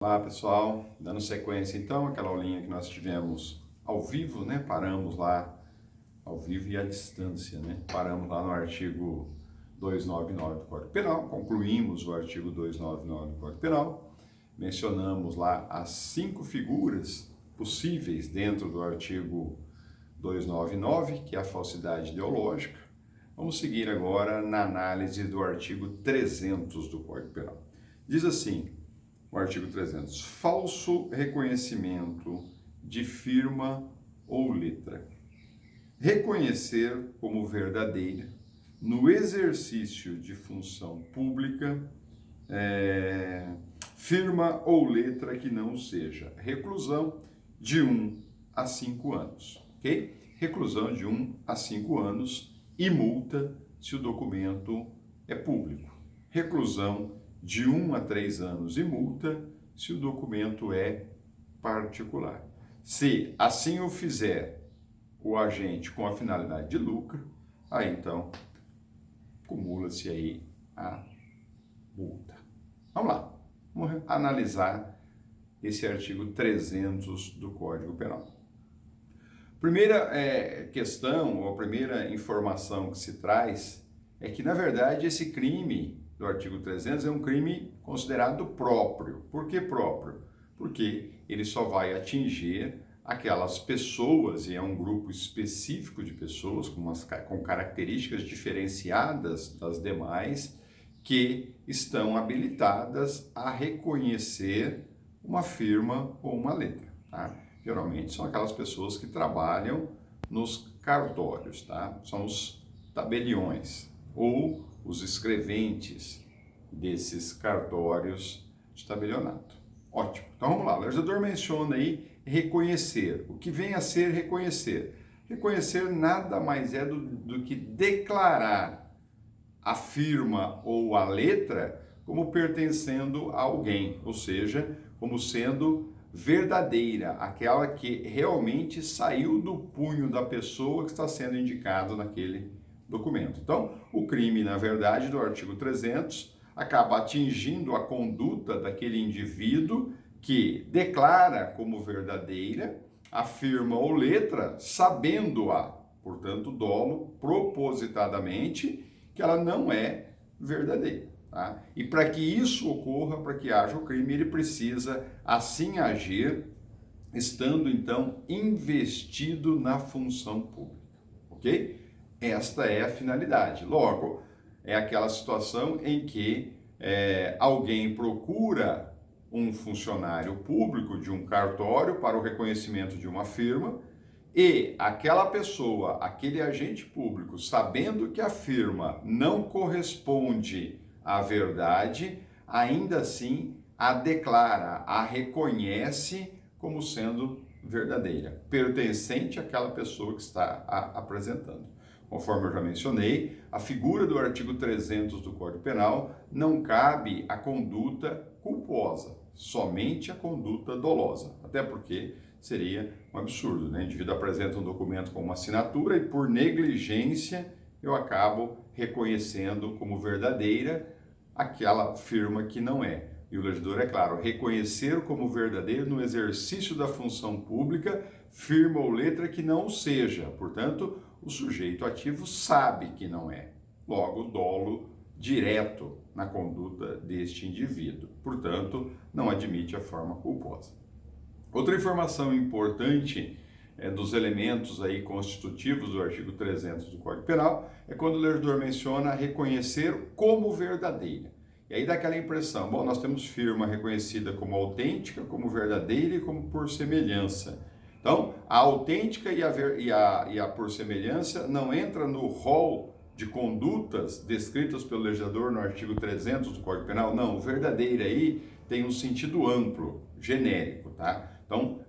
Olá pessoal, dando sequência então àquela aulinha que nós tivemos ao vivo, né? Paramos lá ao vivo e à distância, né? Paramos lá no artigo 299 do Código Penal, concluímos o artigo 299 do Código Penal, mencionamos lá as 5 figuras possíveis dentro do artigo 299, que é a falsidade ideológica. Vamos seguir agora na análise do artigo 300 do Código Penal. Diz assim: o artigo 300, falso reconhecimento de firma ou letra. Reconhecer como verdadeira, no exercício de função pública, firma ou letra que não seja. Reclusão de 1 a 5 anos, ok? Reclusão de 1 a 5 anos e multa se o documento é público. Reclusão de 1 a 3 anos e multa se o documento é particular. Se assim o fizer o agente com a finalidade de lucro, aí então acumula-se aí a multa. Vamos lá, vamos analisar esse artigo 300 do Código Penal. Primeira questão, ou a primeira informação que se traz é que, na verdade, esse crime do artigo 300 é um crime considerado próprio. Por que próprio? Porque ele só vai atingir aquelas pessoas, e é um grupo específico de pessoas com características diferenciadas das demais, que estão habilitadas a reconhecer uma firma ou uma letra, tá? Geralmente são aquelas pessoas que trabalham nos cartórios, tá? São os tabeliões ou os escreventes desses cartórios de tabelionato. Ótimo. Então vamos lá. O legislador menciona aí reconhecer. O que vem a ser reconhecer? Reconhecer nada mais é do que declarar a firma ou a letra como pertencendo a alguém, ou seja, como sendo verdadeira, aquela que realmente saiu do punho da pessoa que está sendo indicado naquele documento. Então, o crime, na verdade, do artigo 300 acaba atingindo a conduta daquele indivíduo que declara como verdadeira a firma ou letra, sabendo-a, portanto, dolo, propositadamente, que ela não é verdadeira. Tá? E para que isso ocorra, para que haja o crime, ele precisa assim agir, estando então investido na função pública, ok? Esta é a finalidade. Logo, é aquela situação em que alguém procura um funcionário público de um cartório para o reconhecimento de uma firma e aquela pessoa, aquele agente público, sabendo que a firma não corresponde à verdade, ainda assim a declara, a reconhece como sendo verdadeira, pertencente àquela pessoa que está apresentando. Conforme eu já mencionei, a figura do artigo 300 do Código Penal não cabe a conduta culposa, somente a conduta dolosa, até porque seria um absurdo, né? O indivíduo apresenta um documento com uma assinatura e por negligência eu acabo reconhecendo como verdadeira aquela firma que não é. E o legislador, é claro, reconhecer como verdadeiro no exercício da função pública firma ou letra que não seja. Portanto, o sujeito ativo sabe que não é. Logo, dolo direto na conduta deste indivíduo. Portanto, não admite a forma culposa. Outra informação importante dos elementos aí constitutivos do artigo 300 do Código Penal é quando o legislador menciona reconhecer como verdadeira. E aí dá aquela impressão, bom, nós temos firma reconhecida como autêntica, como verdadeira e como por semelhança. Então, a autêntica e a por semelhança não entra no rol de condutas descritas pelo legislador no artigo 300 do Código Penal. Não, o verdadeiro aí tem um sentido amplo, genérico, tá? Então,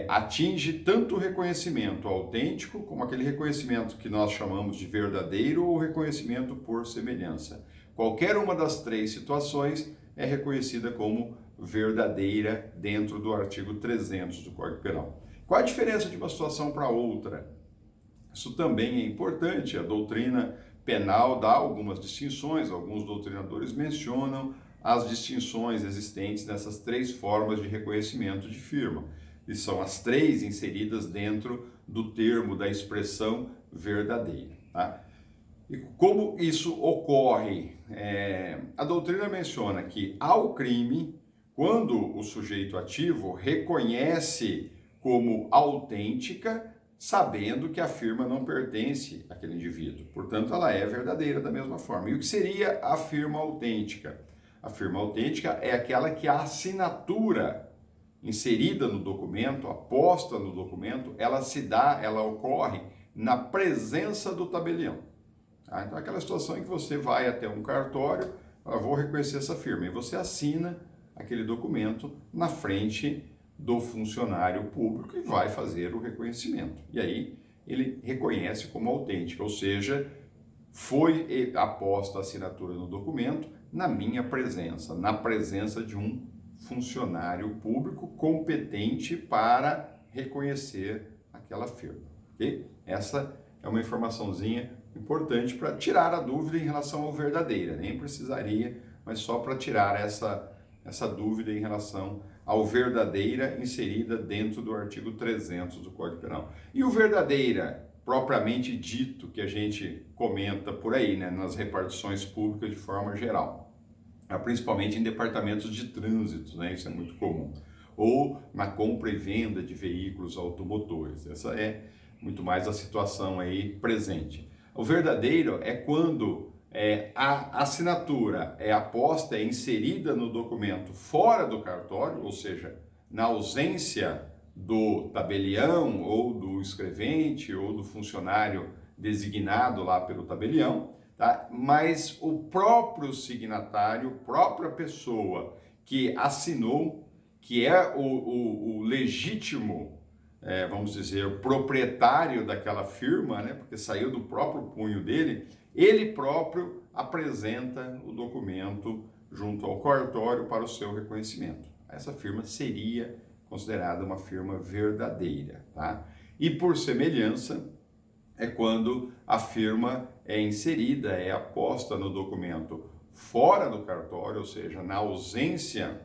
atinge tanto o reconhecimento autêntico como aquele reconhecimento que nós chamamos de verdadeiro ou reconhecimento por semelhança. Qualquer uma das três situações é reconhecida como verdadeira dentro do artigo 300 do Código Penal. Qual a diferença de uma situação para outra? Isso também é importante. A doutrina penal dá algumas distinções, alguns doutrinadores mencionam as distinções existentes nessas três formas de reconhecimento de firma. E são as três inseridas dentro do termo da expressão verdadeira. Tá? E como isso ocorre? A doutrina menciona que ao crime, quando o sujeito ativo reconhece como autêntica, sabendo que a firma não pertence àquele indivíduo. Portanto, ela é verdadeira da mesma forma. E o que seria a firma autêntica? A firma autêntica é aquela que a assinatura inserida no documento, aposta no documento, ela ocorre na presença do tabelião. Tá? Então, aquela situação em que você vai até um cartório, vou reconhecer essa firma, e você assina aquele documento na frente do funcionário público e vai fazer o reconhecimento. E aí ele reconhece como autêntica, ou seja, foi aposta a assinatura no documento na minha presença, na presença de um funcionário público competente para reconhecer aquela firma. Okay? Essa é uma informaçãozinha importante para tirar a dúvida em relação ao verdadeira. Nem precisaria, mas só para tirar essa dúvida em relação ao verdadeira inserida dentro do artigo 300 do Código Penal. E o verdadeira, propriamente dito, que a gente comenta por aí, né, nas repartições públicas de forma geral, principalmente em departamentos de trânsito, né, isso é muito comum, ou na compra e venda de veículos automotores. Essa é muito mais a situação aí presente. O verdadeiro é quando a assinatura é aposta, é inserida no documento fora do cartório, ou seja, na ausência do tabelião ou do escrevente ou do funcionário designado lá pelo tabelião, tá? Mas o próprio signatário, própria pessoa que assinou, que é o legítimo, vamos dizer, proprietário daquela firma, né? Porque saiu do próprio punho dele, ele próprio apresenta o documento junto ao cartório para o seu reconhecimento. Essa firma seria considerada uma firma verdadeira, tá? E por semelhança, é quando a firma é inserida, é aposta no documento fora do cartório, ou seja, na ausência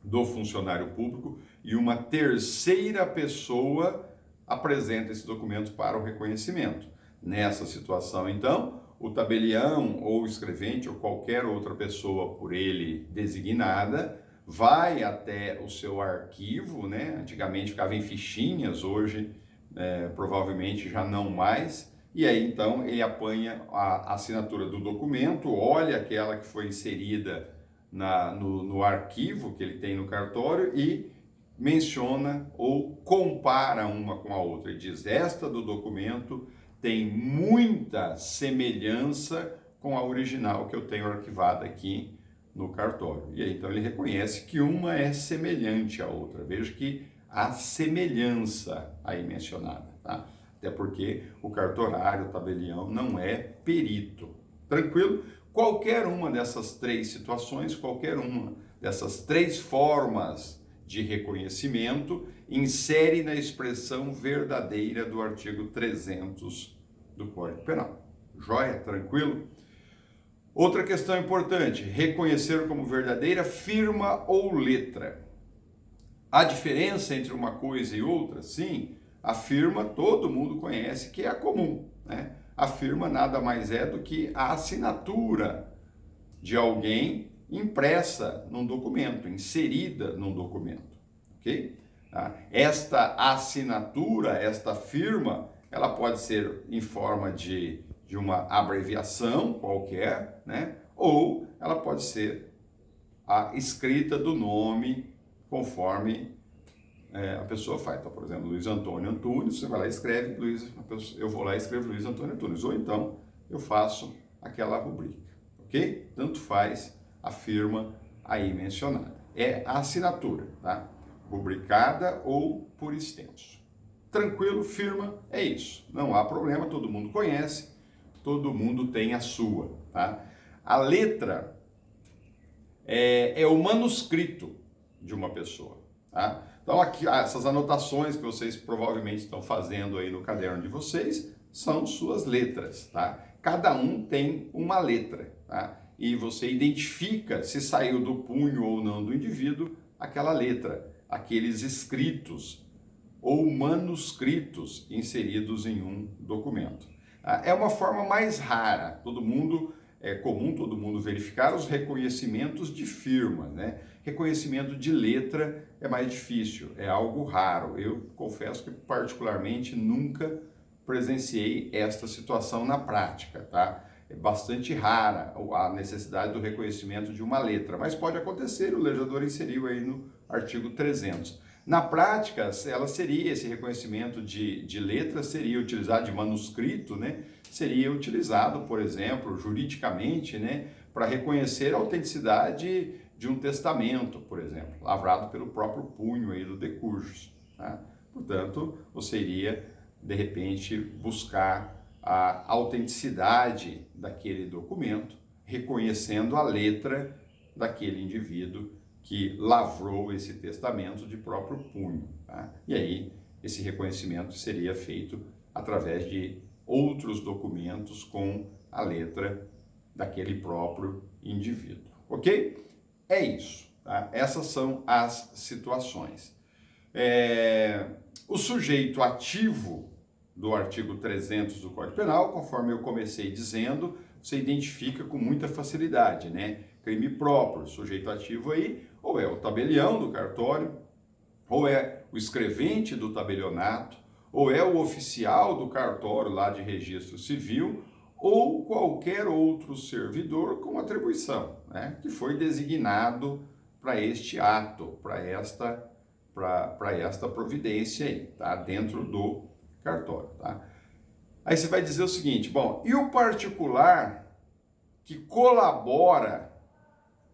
do funcionário público, e uma terceira pessoa apresenta esse documento para o reconhecimento. Nessa situação, então, o tabelião ou o escrevente ou qualquer outra pessoa por ele designada vai até o seu arquivo, né? Antigamente ficava em fichinhas, hoje provavelmente já não mais, e aí então ele apanha a assinatura do documento, olha aquela que foi inserida no arquivo que ele tem no cartório e menciona ou compara uma com a outra. Ele diz, esta do documento tem muita semelhança com a original que eu tenho arquivada aqui no cartório. E aí então ele reconhece que uma é semelhante à outra. Veja que há semelhança aí mencionada, tá? Até porque o cartorário, o tabelião, não é perito. Tranquilo? Qualquer uma dessas três situações, qualquer uma dessas três formas de reconhecimento insere na expressão verdadeira do artigo 300 do Código Penal. Joia? Tranquilo? Outra questão importante, reconhecer como verdadeira firma ou letra. A diferença entre uma coisa e outra? Sim, a firma todo mundo conhece que é a comum, né? A firma nada mais é do que a assinatura de alguém impressa num documento, inserida num documento, ok? Esta assinatura, esta firma, ela pode ser em forma de uma abreviação qualquer, né? Ou ela pode ser a escrita do nome conforme a pessoa faz. Então, por exemplo, Luiz Antônio Antunes, você vai lá e escreve, eu vou lá e escrevo Luiz Antônio Antunes, ou então eu faço aquela rubrica, ok? Tanto faz a firma aí mencionada. É a assinatura, tá? Rubricada ou por extenso. Tranquilo, firma, é isso. Não há problema, todo mundo conhece, todo mundo tem a sua, tá? A letra é o manuscrito de uma pessoa, tá? Então, aqui, essas anotações que vocês provavelmente estão fazendo aí no caderno de vocês são suas letras, tá? Cada um tem uma letra, tá? e você identifica se saiu do punho ou não do indivíduo aquela letra, aqueles escritos ou manuscritos inseridos em um documento. É uma forma mais rara, é comum todo mundo verificar os reconhecimentos de firma, né? Reconhecimento de letra é mais difícil, é algo raro. Eu confesso que particularmente nunca presenciei esta situação na prática, tá? É bastante rara a necessidade do reconhecimento de uma letra, mas pode acontecer, o legislador inseriu aí no artigo 300. Na prática, esse reconhecimento de letra seria utilizado, de manuscrito, né? Seria utilizado, por exemplo, juridicamente, né? Para reconhecer a autenticidade de um testamento, por exemplo, lavrado pelo próprio punho aí do decursus, tá? Portanto, você iria, de repente, buscar a autenticidade daquele documento, reconhecendo a letra daquele indivíduo que lavrou esse testamento de próprio punho, tá? E aí, esse reconhecimento seria feito através de outros documentos com a letra daquele próprio indivíduo, ok? É isso, tá? Essas são as situações. O sujeito ativo do artigo 300 do Código Penal, conforme eu comecei dizendo, você identifica com muita facilidade, né? Crime próprio, sujeito ativo aí, ou é o tabelião do cartório, ou é o escrevente do tabelionato, ou é o oficial do cartório lá de registro civil, ou qualquer outro servidor com atribuição, né? Que foi designado para este ato, para esta providência aí, tá? Dentro do cartório, tá? Aí você vai dizer o seguinte, bom, e o particular que colabora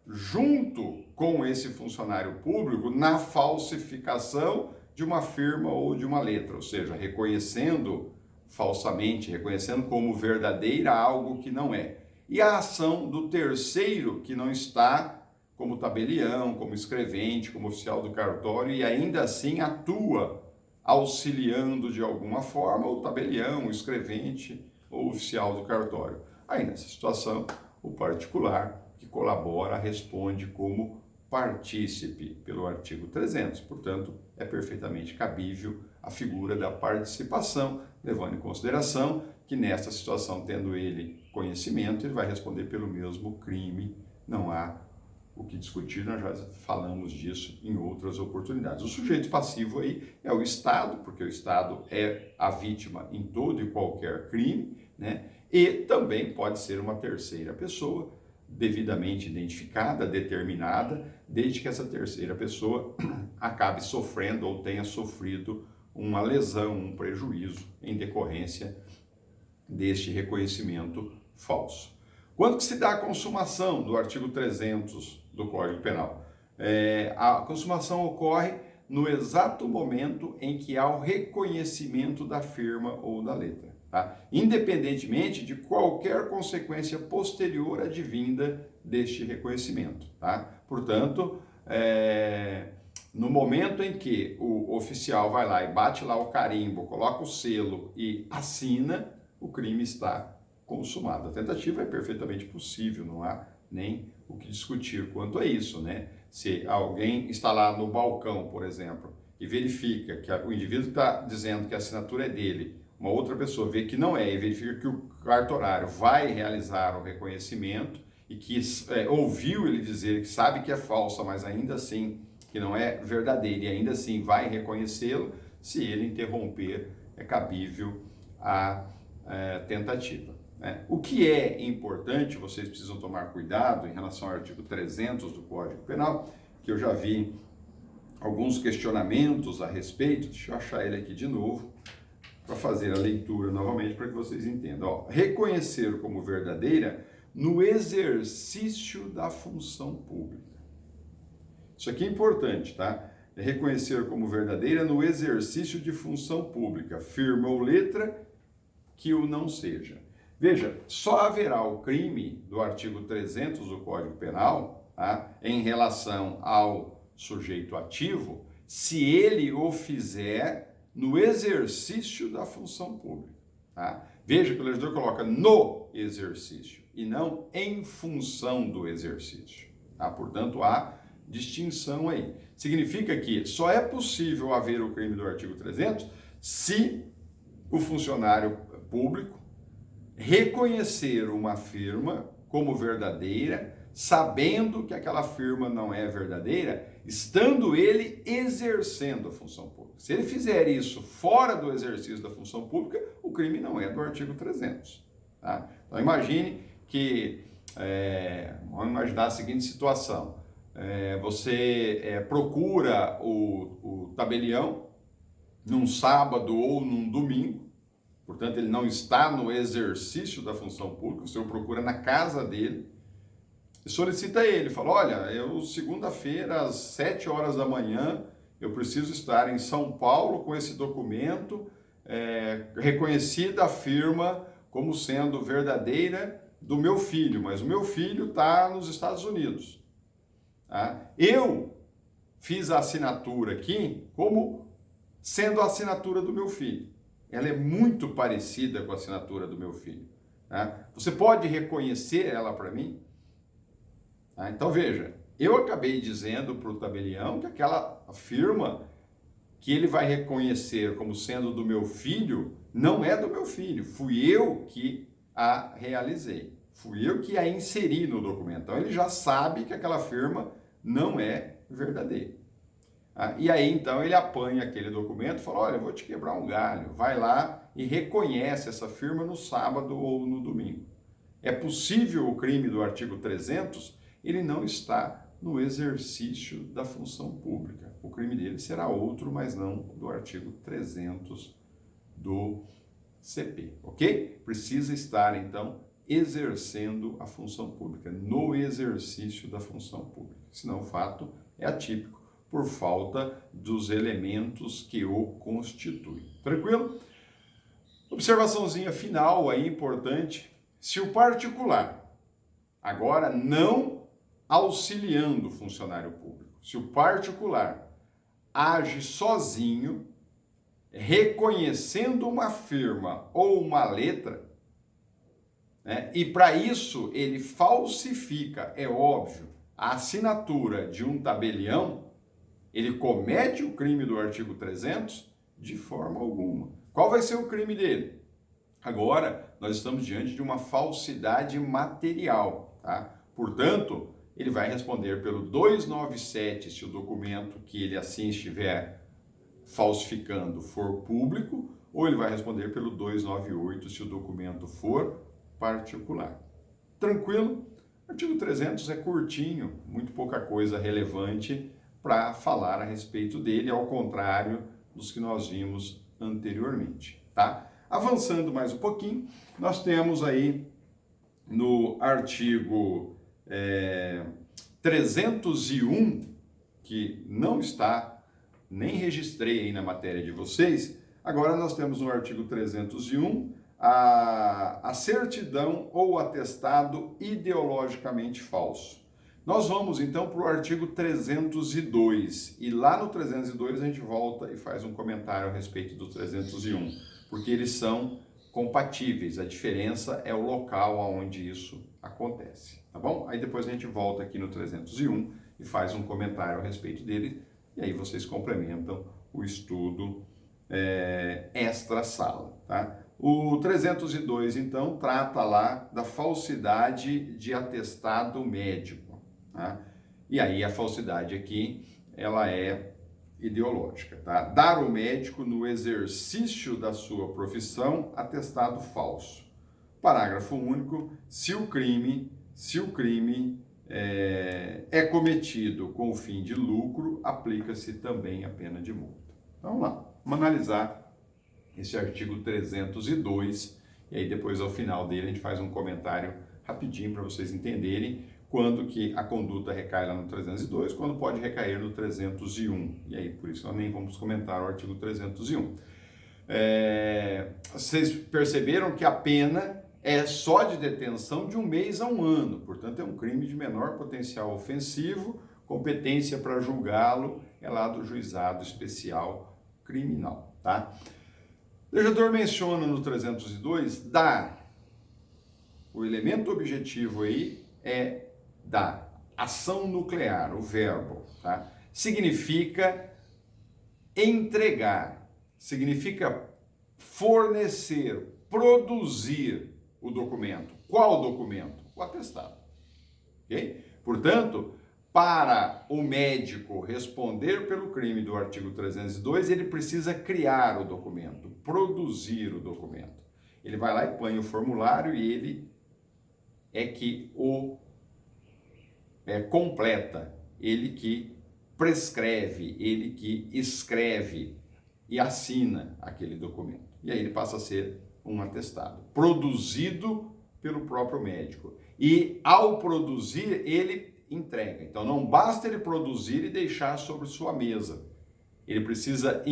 junto com esse funcionário público na falsificação de uma firma ou de uma letra, ou seja, reconhecendo falsamente, reconhecendo como verdadeira algo que não é. E a ação do terceiro que não está como tabelião, como escrevente, como oficial do cartório e ainda assim atua auxiliando de alguma forma o tabelião, o escrevente ou oficial do cartório. Aí nessa situação, o particular que colabora responde como partícipe pelo artigo 300. Portanto, é perfeitamente cabível a figura da participação, levando em consideração que nesta situação, tendo ele conhecimento, ele vai responder pelo mesmo crime. Não há o que discutir, nós já falamos disso em outras oportunidades. O sujeito passivo aí é o Estado, porque o Estado é a vítima em todo e qualquer crime, né? E também pode ser uma terceira pessoa, devidamente identificada, determinada, desde que essa terceira pessoa acabe sofrendo ou tenha sofrido uma lesão, um prejuízo em decorrência deste reconhecimento falso. Quando que se dá a consumação do artigo 300 do Código Penal? A consumação ocorre no exato momento em que há o reconhecimento da firma ou da letra, tá? Independentemente de qualquer consequência posterior advinda deste reconhecimento, tá? Portanto, no momento em que o oficial vai lá e bate lá o carimbo, coloca o selo e assina, o crime está consumado. A tentativa é perfeitamente possível, não há nem o que discutir quanto a isso, né? Se alguém está lá no balcão, por exemplo, e verifica que o indivíduo está dizendo que a assinatura é dele, uma outra pessoa vê que não é e verifica que o cartorário vai realizar o reconhecimento e que ouviu ele dizer que sabe que é falsa, mas ainda assim que não é verdadeira e ainda assim vai reconhecê-lo, se ele interromper, é cabível a tentativa. O que é importante, vocês precisam tomar cuidado em relação ao artigo 300 do Código Penal, que eu já vi alguns questionamentos a respeito, deixa eu achar ele aqui de novo, para fazer a leitura novamente, para que vocês entendam. Reconhecer como verdadeira no exercício da função pública. Isso aqui é importante, tá? Reconhecer como verdadeira no exercício de função pública, firma ou letra que o não seja. Veja, só haverá o crime do artigo 300 do Código Penal, tá, em relação ao sujeito ativo, se ele o fizer no exercício da função pública. Tá? Veja que o legislador coloca no exercício. e não em função do exercício. Tá? Portanto, há distinção aí. Significa que só é possível haver o crime do artigo 300 se o funcionário público reconhecer uma firma como verdadeira, sabendo que aquela firma não é verdadeira, estando ele exercendo a função pública. Se ele fizer isso fora do exercício da função pública, o crime não é do artigo 300. Tá? Então imagine que, vamos imaginar a seguinte situação, você procura o tabelião num sábado ou num domingo, portanto ele não está no exercício da função pública, você o procura na casa dele, e solicita ele, fala, olha, eu segunda-feira às 7 horas da manhã, eu preciso estar em São Paulo com esse documento, reconhecida a firma como sendo verdadeira do meu filho, mas o meu filho está nos Estados Unidos. Tá? Eu fiz a assinatura aqui como sendo a assinatura do meu filho. Ela é muito parecida com a assinatura do meu filho. Tá? Você pode reconhecer ela para mim? Tá? Então veja, eu acabei dizendo para o tabelião que aquela firma que ele vai reconhecer como sendo do meu filho não é do meu filho. Fui eu que a realizei. Fui eu que a inseri no documento. Então ele já sabe que aquela firma não é verdadeira. E aí então ele apanha aquele documento e fala, olha, eu vou te quebrar um galho. Vai lá e reconhece essa firma no sábado ou no domingo. É possível o crime do artigo 300, ele não está no exercício da função pública. O crime dele será outro, mas não do artigo 300 do CP, ok? Precisa estar, então, exercendo a função pública, no exercício da função pública. Senão o fato é atípico, por falta dos elementos que o constituem. Tranquilo? Observaçãozinha final aí, importante. Se o particular, agora não auxiliando o funcionário público, se o particular age sozinho, reconhecendo uma firma ou uma letra, né, e para isso ele falsifica, é óbvio, a assinatura de um tabelião, ele comete o crime do artigo 300 de forma alguma. Qual vai ser o crime dele? Agora, nós estamos diante de uma falsidade material, tá? Portanto, ele vai responder pelo 297 se o documento que ele assim estiver falsificando for público, ou ele vai responder pelo 298 se o documento for particular. Tranquilo? O artigo 300 é curtinho, muito pouca coisa relevante para falar a respeito dele, ao contrário dos que nós vimos anteriormente, tá? Avançando mais um pouquinho, nós temos aí no artigo 301, que não está, nem registrei aí na matéria de vocês, agora nós temos no artigo 301 a certidão ou atestado ideologicamente falso. Nós vamos então para o artigo 302 e lá no 302 a gente volta e faz um comentário a respeito do 301, porque eles são compatíveis, a diferença é o local onde isso acontece, tá bom? Aí depois a gente volta aqui no 301 e faz um comentário a respeito dele e aí vocês complementam o estudo extra-sala, tá? O 302, então, trata lá da falsidade de atestado médico, tá? E aí a falsidade aqui, ela é ideológica, tá? Dar ao médico no exercício da sua profissão atestado falso. Parágrafo único, se o crime é cometido com o fim de lucro, aplica-se também a pena de multa. Então, vamos lá, vamos analisar esse artigo 302 e aí depois ao final dele a gente faz um comentário rapidinho para vocês entenderem quando que a conduta recai lá no 302, quando pode recair no 301. E aí, por isso, nós nem vamos comentar o artigo 301. Vocês perceberam que a pena é só de detenção de 1 mês a 1 ano. Portanto, é um crime de menor potencial ofensivo. Competência para julgá-lo é lá do Juizado Especial Criminal, tá? O legislador menciona no 302 dar o elemento objetivo aí é da ação nuclear, o verbo, tá? Significa entregar, significa fornecer, produzir o documento. Qual documento? O atestado. Ok? Portanto, para o médico responder pelo crime do artigo 302, ele precisa criar o documento, produzir o documento. Ele vai lá e põe o formulário e ele é que o completa, ele que prescreve, ele que escreve e assina aquele documento. E aí ele passa a ser um atestado, produzido pelo próprio médico. E ao produzir, ele entrega. Então não basta ele produzir e deixar sobre sua mesa. Ele precisa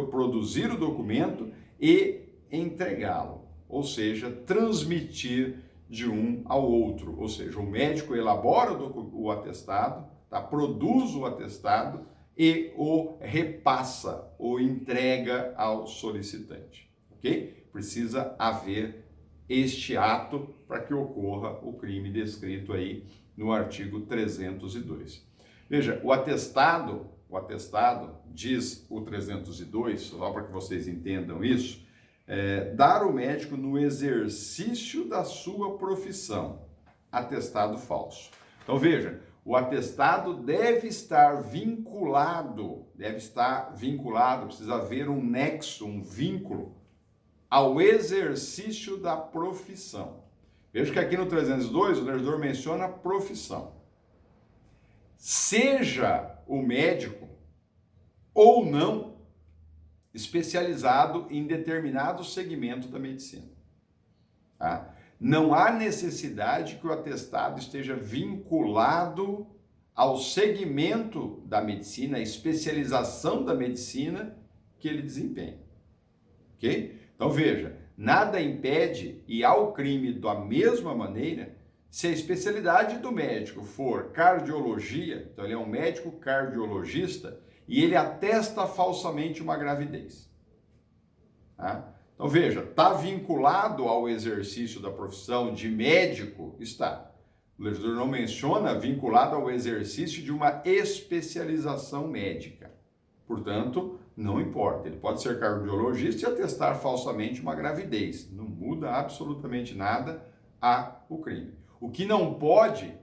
produzir o documento e entregá-lo, ou seja, transmitir de um ao outro. Ou seja, o médico elabora o atestado, tá? Produz o atestado e o repassa, ou entrega ao solicitante. Ok? Precisa haver este ato para que ocorra o crime descrito aí no artigo 302. Veja, o atestado, diz o 302, só para que vocês entendam isso, dar ao médico no exercício da sua profissão, atestado falso. Então veja, o atestado deve estar vinculado, precisa haver um nexo, um vínculo ao exercício da profissão. Veja que aqui no 302 o legislador menciona profissão. Seja o médico ou não especializado em determinado segmento da medicina. Tá? Não há necessidade que o atestado esteja vinculado ao segmento da medicina, à especialização da medicina que ele desempenha. Ok? Então veja, nada impede e há o crime da mesma maneira se a especialidade do médico for cardiologia, então ele é um médico cardiologista e ele atesta falsamente uma gravidez. Tá? Então veja, está vinculado ao exercício da profissão de médico? Está. O legislador não menciona vinculado ao exercício de uma especialização médica. Portanto, não importa. Ele pode ser cardiologista e atestar falsamente uma gravidez. Não muda absolutamente nada o crime. O que não pode,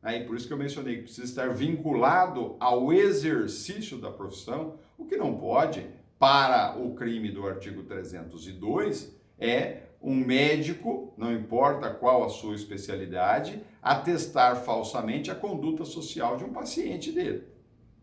aí por isso que eu mencionei que precisa estar vinculado ao exercício da profissão, o que não pode para o crime do artigo 302 é um médico, não importa qual a sua especialidade, atestar falsamente a conduta social de um paciente dele.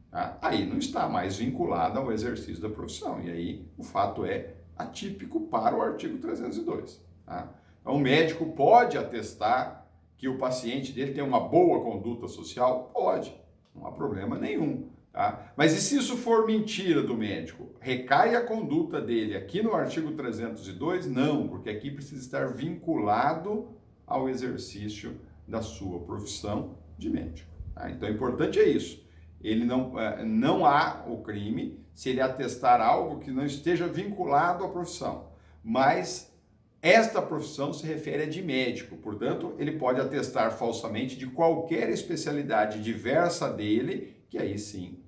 Tá? Aí não está mais vinculado ao exercício da profissão, e aí o fato é atípico para o artigo 302. Tá? Então o médico pode atestar que o paciente dele tem uma boa conduta social? Pode, não há problema nenhum. Tá? Mas e se isso for mentira do médico? Recai a conduta dele aqui no artigo 302? Não, porque aqui precisa estar vinculado ao exercício da sua profissão de médico. Tá? Então, o importante é isso. Ele não há o crime se ele atestar algo que não esteja vinculado à profissão. Mas esta profissão se refere a de médico, portanto, ele pode atestar falsamente de qualquer especialidade diversa dele, que aí sim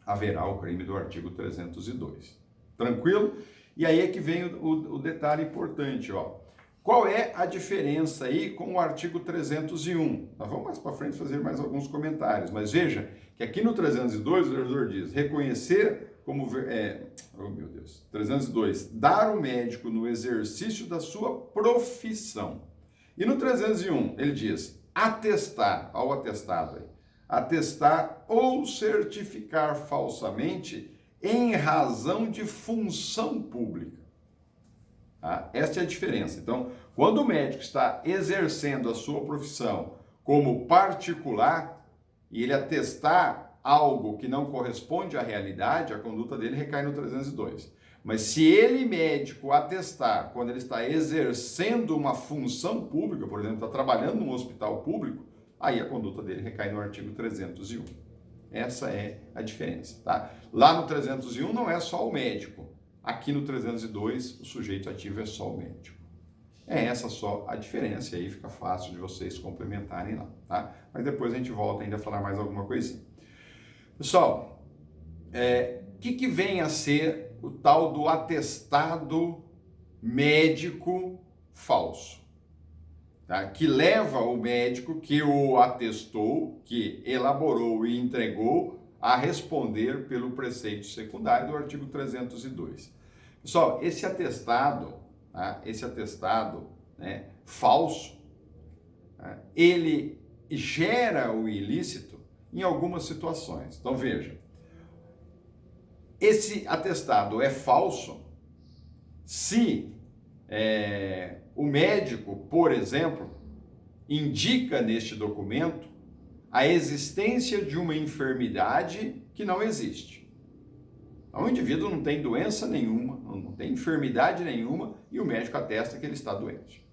haverá o crime do artigo 302. Tranquilo? E aí é que vem o detalhe importante, ó. Qual é a diferença aí com o artigo 301? Nós vamos mais para frente fazer mais alguns comentários, mas veja que aqui no 302 o legislador diz reconhecer como... 302, dar ao médico no exercício da sua profissão. E no 301 ele diz atestar, ao atestado aí, atestar ou certificar falsamente em razão de função pública. Tá? Esta é a diferença. Então, quando o médico está exercendo a sua profissão como particular e ele atestar algo que não corresponde à realidade, a conduta dele recai no 302. Mas se ele, médico, atestar quando ele está exercendo uma função pública, por exemplo, está trabalhando num hospital público, aí a conduta dele recai no artigo 301. Essa é a diferença, tá? Lá no 301 não é só o médico. Aqui no 302, o sujeito ativo é só o médico. É essa só a diferença, e aí fica fácil de vocês complementarem lá, tá? Mas depois a gente volta ainda a falar mais alguma coisinha. Pessoal, o que vem a ser o tal do atestado médico falso? Tá? Que leva o médico que o atestou, que elaborou e entregou, a responder pelo preceito secundário do artigo 302. Pessoal, esse atestado, tá? Né, falso, tá? Ele gera o ilícito em algumas situações. Então veja, esse atestado é falso se o médico, por exemplo, indica neste documento a existência de uma enfermidade que não existe. Então, o indivíduo não tem doença nenhuma, não tem enfermidade nenhuma e o médico atesta que ele está doente.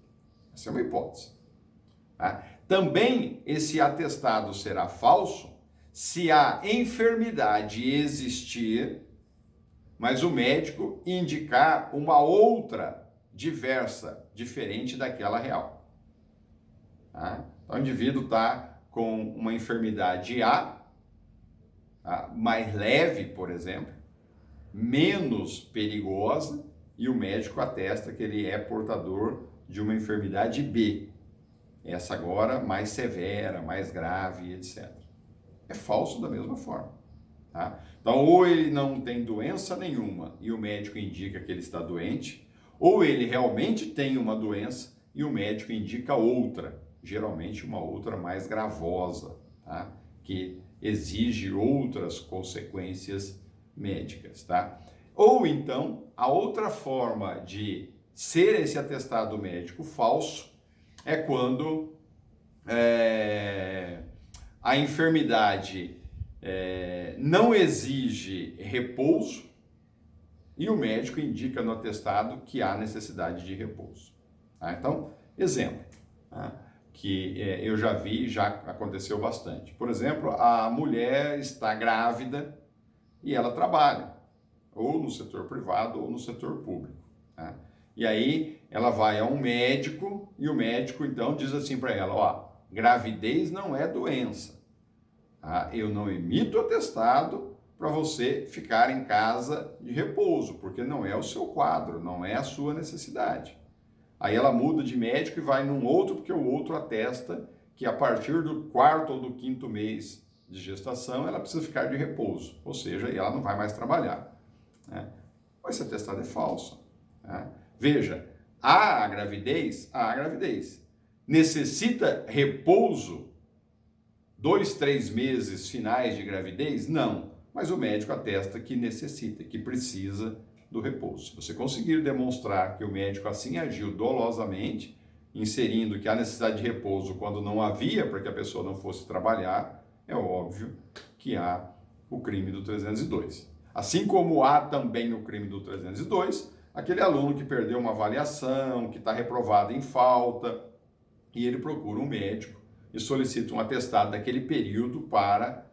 Essa é uma hipótese. Tá? Também esse atestado será falso se a enfermidade existir, mas o médico indicar uma outra diversa, diferente daquela real. Tá? Então o indivíduo está com uma enfermidade A, tá? Mais leve, por exemplo, menos perigosa, e o médico atesta que ele é portador de uma enfermidade B. Essa agora mais severa, mais grave, etc. É falso da mesma forma. Tá? Então, ou ele não tem doença nenhuma e o médico indica que ele está doente, ou ele realmente tem uma doença e o médico indica outra, geralmente uma outra mais gravosa, tá? Que exige outras consequências médicas. Tá? Ou então, a outra forma de ser esse atestado médico falso é quando a enfermidade não exige repouso e o médico indica no atestado que há necessidade de repouso. Tá? Então, exemplo, tá? Que eu já vi, já aconteceu bastante. Por exemplo, a mulher está grávida e ela trabalha, ou no setor privado ou no setor público. Tá? E aí ela vai a um médico e o médico então diz assim para ela, ó, gravidez não é doença. Eu não emito atestado para você ficar em casa de repouso, porque não é o seu quadro, não é a sua necessidade. Aí ela muda de médico e vai num outro, porque o outro atesta que a partir do 4º ou do 5º mês de gestação ela precisa ficar de repouso, ou seja, ela não vai mais trabalhar. Né? Esse atestado é falso. Né? Veja, a gravidez necessita repouso 2, 3 meses finais de gravidez? Não, mas o médico atesta que necessita, que precisa do repouso. Se você conseguir demonstrar que o médico assim agiu dolosamente, inserindo que há necessidade de repouso quando não havia para que a pessoa não fosse trabalhar, é óbvio que há o crime do 302. Assim como há também o crime do 302, aquele aluno que perdeu uma avaliação, que está reprovado em falta, e ele procura um médico e solicita um atestado daquele período para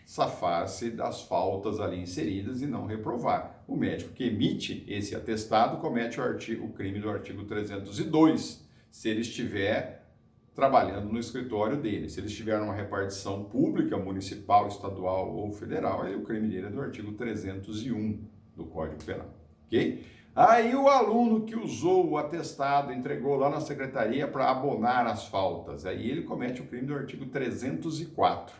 safar-se das faltas ali inseridas e não reprovar. O médico que emite esse atestado comete o crime do artigo 302, se ele estiver trabalhando no escritório dele. Se ele estiver numa repartição pública, municipal, estadual ou federal, aí o crime dele é do artigo 301 do Código Penal. Ok? Aí o aluno que usou o atestado, entregou lá na secretaria para abonar as faltas, aí ele comete o crime do artigo 304.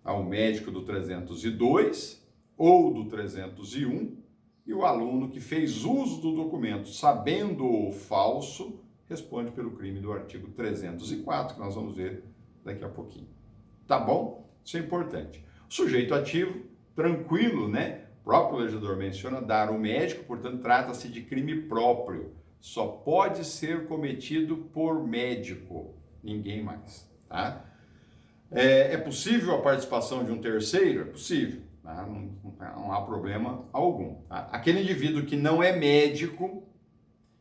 O médico do 302 ou do 301 e o aluno que fez uso do documento sabendo-o falso responde pelo crime do artigo 304, que nós vamos ver daqui a pouquinho. Tá bom? Isso é importante. O sujeito ativo, tranquilo, né? O próprio legislador menciona dar o médico, portanto, trata-se de crime próprio. Só pode ser cometido por médico, ninguém mais. Tá? É possível a participação de um terceiro? É possível. Tá? Não há problema algum. Tá? Aquele indivíduo que não é médico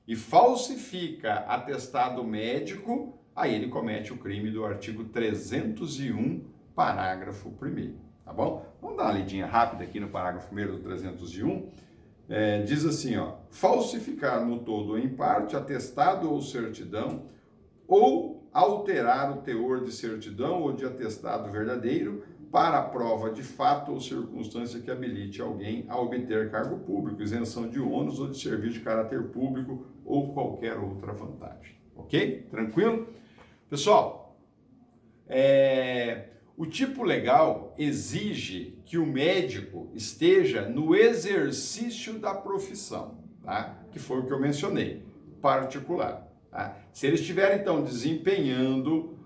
e falsifica atestado médico, aí ele comete o crime do artigo 301, parágrafo 1º. Tá bom? Vamos dar uma lidinha rápida aqui no parágrafo 1º do 301. diz assim, ó, falsificar no todo ou em parte atestado ou certidão, ou alterar o teor de certidão ou de atestado verdadeiro para a prova de fato ou circunstância que habilite alguém a obter cargo público, isenção de ônus ou de serviço de caráter público ou qualquer outra vantagem. Ok? Tranquilo? Pessoal, o tipo legal exige que o médico esteja no exercício da profissão, tá? Que foi o que eu mencionei, particular. Tá? Se ele estiver, então, desempenhando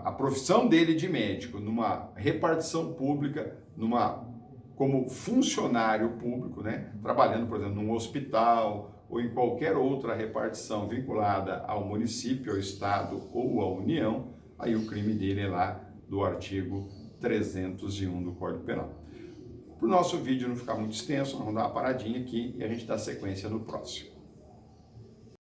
a profissão dele de médico numa repartição pública, como funcionário público, né? Trabalhando, por exemplo, num hospital ou em qualquer outra repartição vinculada ao município, ao estado ou à União, aí o crime dele é lá do artigo 301 do Código Penal. Para o nosso vídeo não ficar muito extenso, nós vamos dar uma paradinha aqui e a gente dá sequência no próximo.